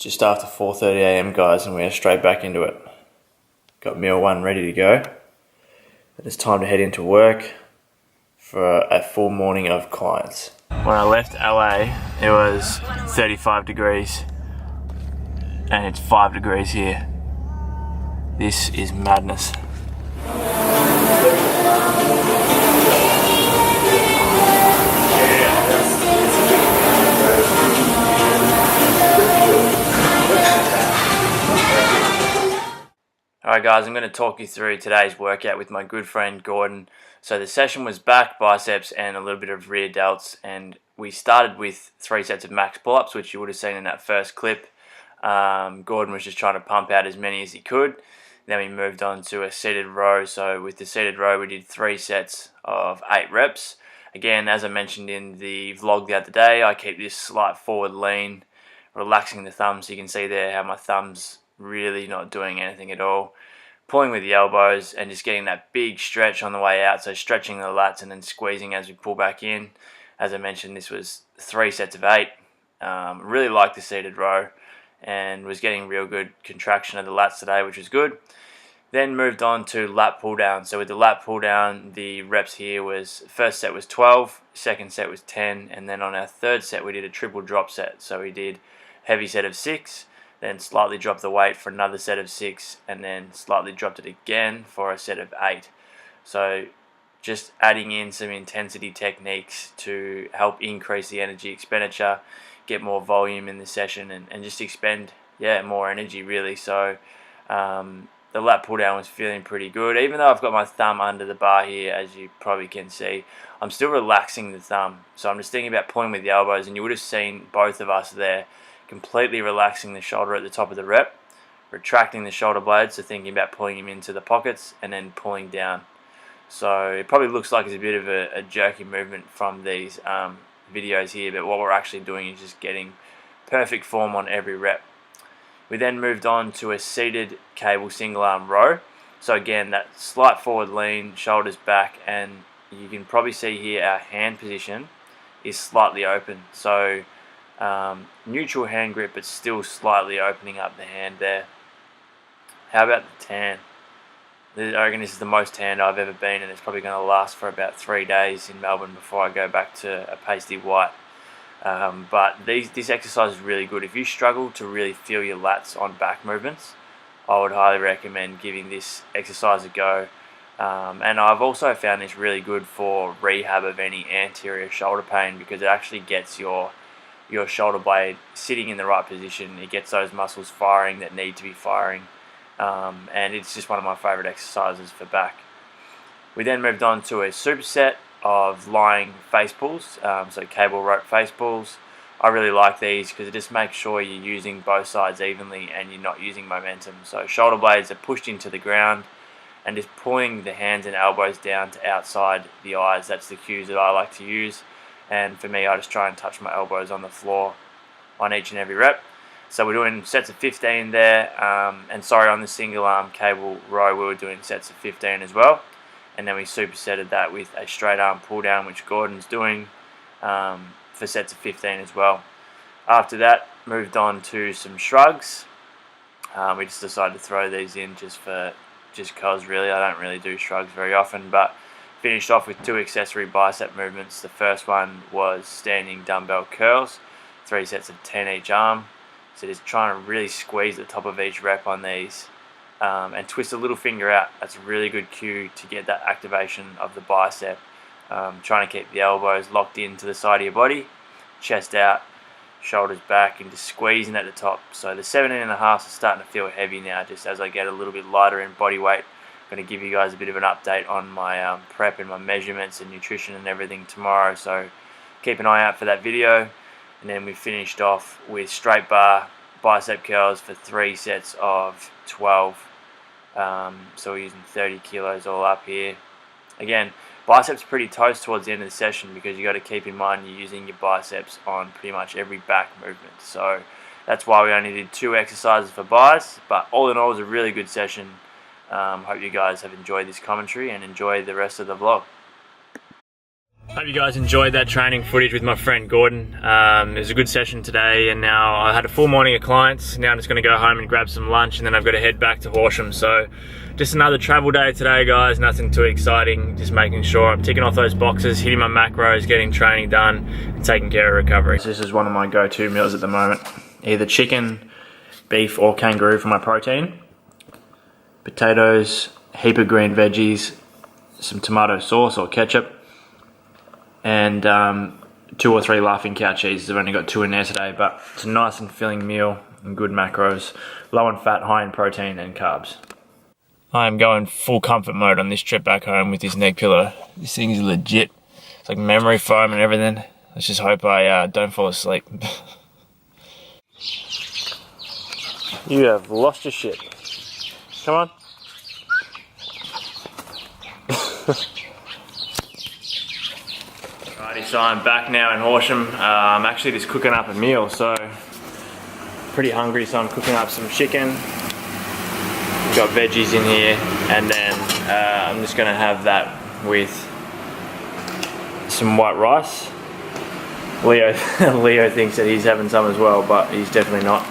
Just after 4:30 a.m. guys, and we're straight back into it. Got meal one ready to go. And it's time to head into work for a full morning of clients. When I left LA, it was 35 degrees and it's 5 degrees here. This is madness. Alright guys, I'm going to talk you through today's workout with my good friend Gordon. So the session was back, biceps and a little bit of rear delts, and we started with 3 sets of max pull-ups, which you would have seen in that first clip. Gordon was just trying to pump out as many as he could. Then we moved on to a seated row. So with the seated row we did 3 sets of 8 reps. Again, as I mentioned in the vlog the other day, I keep this slight forward lean, relaxing the thumb, so you can see there how my thumb's really not doing anything at all. Pulling with the elbows and just getting that big stretch on the way out, so stretching the lats and then squeezing as we pull back in. As I mentioned, this was 3 sets of 8. Really liked the seated row and was getting real good contraction of the lats today, which was good. Then moved on to lat pull down. So with the lat pull down, the reps here was, first set was 12, second set was 10, and then on our third set we did a triple drop set. So we did heavy set of 6, then slightly dropped the weight for another set of 6, and then slightly dropped it again for a set of 8. So just adding in some intensity techniques to help increase the energy expenditure, get more volume in the session, and just expend more energy really. So the lat pull down was feeling pretty good. Even though I've got my thumb under the bar here, as you probably can see, I'm still relaxing the thumb. So I'm just thinking about pulling with the elbows, and you would have seen both of us there completely relaxing the shoulder at the top of the rep, retracting the shoulder blades, so thinking about pulling him into the pockets and then pulling down. So it probably looks like it's a bit of a jerky movement from these videos here, but what we're actually doing is just getting perfect form on every rep. We then moved on to a seated cable single arm row. So again, that slight forward lean, shoulders back, and you can probably see here our hand position is slightly open. So neutral hand grip, but still slightly opening up the hand there. How about the tan? I reckon this is the most tanned I've ever been, and it's probably going to last for about 3 days in Melbourne before I go back to a pasty white. But this exercise is really good. If you struggle to really feel your lats on back movements, I would highly recommend giving this exercise a go. And I've also found this really good for rehab of any anterior shoulder pain, because it actually gets your shoulder blade sitting in the right position. It gets those muscles firing that need to be firing, and it's just one of my favorite exercises for back. We then moved on to a superset of lying face pulls, so cable rope face pulls. I really like these because it just makes sure you're using both sides evenly and you're not using momentum. So shoulder blades are pushed into the ground and just pulling the hands and elbows down to outside the eyes. That's the cues that I like to use. And for me, I just try and touch my elbows on the floor on each and every rep. So we're doing sets of 15 there. And sorry, on the single arm cable row, we were doing sets of 15 as well. And then we supersetted that with a straight arm pull down, which Gordon's doing for sets of 15 as well. After that, moved on to some shrugs. We just decided to throw these in just cause really. I don't really do shrugs very often, but finished off with 2 accessory bicep movements. The first one was standing dumbbell curls, 3 sets of 10 each arm. So just trying to really squeeze the top of each rep on these, and twist a little finger out. That's a really good cue to get that activation of the bicep. Trying to keep the elbows locked into the side of your body, chest out, shoulders back, and just squeezing at the top. So the 17.5s are starting to feel heavy now, just as I get a little bit lighter in body weight. Going to give you guys a bit of an update on my prep and my measurements and nutrition and everything tomorrow, so keep an eye out for that video. And then we finished off with straight bar bicep curls for 3 sets of 12. So we're using 30 kilos all up here. Again, biceps pretty toast towards the end of the session, because you got to keep in mind you're using your biceps on pretty much every back movement. So that's why we only did 2 exercises for biceps, but all in all, it was a really good session. Hope you guys have enjoyed this commentary and enjoy the rest of the vlog. Hope you guys enjoyed that training footage with my friend Gordon. It was a good session today, and now I had a full morning of clients. Now I'm just going to go home and grab some lunch, and then I've got to head back to Horsham. So just another travel day today, guys. Nothing too exciting, just making sure I'm ticking off those boxes, hitting my macros, getting training done, and taking care of recovery. This is one of my go-to meals at the moment. Either chicken, beef, or kangaroo for my protein. Potatoes, heap of green veggies, some tomato sauce or ketchup, and 2 or 3 Laughing Cow cheeses. I've only got 2 in there today, but it's a nice and filling meal and good macros, low in fat, high in protein and carbs. I am going full comfort mode on this trip back home with this neck pillow. This thing is legit. It's like memory foam and everything. Let's just hope I don't fall asleep. You have lost your shit. Come on. Alrighty, so I'm back now in Horsham. I'm actually just cooking up a meal, so pretty hungry, so I'm cooking up some chicken. Got veggies in here, and then I'm just gonna have that with some white rice. Leo thinks that he's having some as well, but he's definitely not.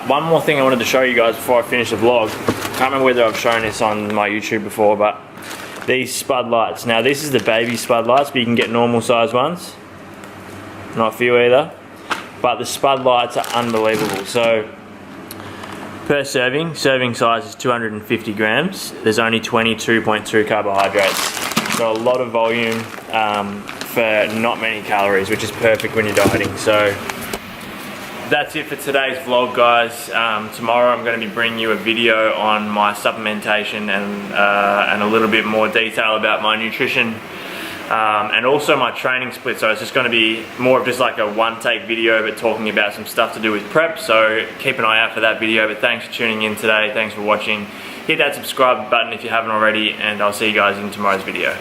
One more thing I wanted to show you guys before I finish the vlog. Can't remember whether I've shown this on my YouTube before, but these spud lights. Now this is the baby spud lights, but you can get normal size ones. Not for you either. But the spud lights are unbelievable. So per serving size is 250 grams. There's only 22.2 carbohydrates. So a lot of volume for not many calories, which is perfect when you're dieting. So that's it for today's vlog, guys. Tomorrow I'm going to be bringing you a video on my supplementation and a little bit more detail about my nutrition and also my training split. So it's just going to be more of just like a one-take video, but talking about some stuff to do with prep. So keep an eye out for that video. But thanks for tuning in today. Thanks for watching. Hit that subscribe button if you haven't already, and I'll see you guys in tomorrow's video.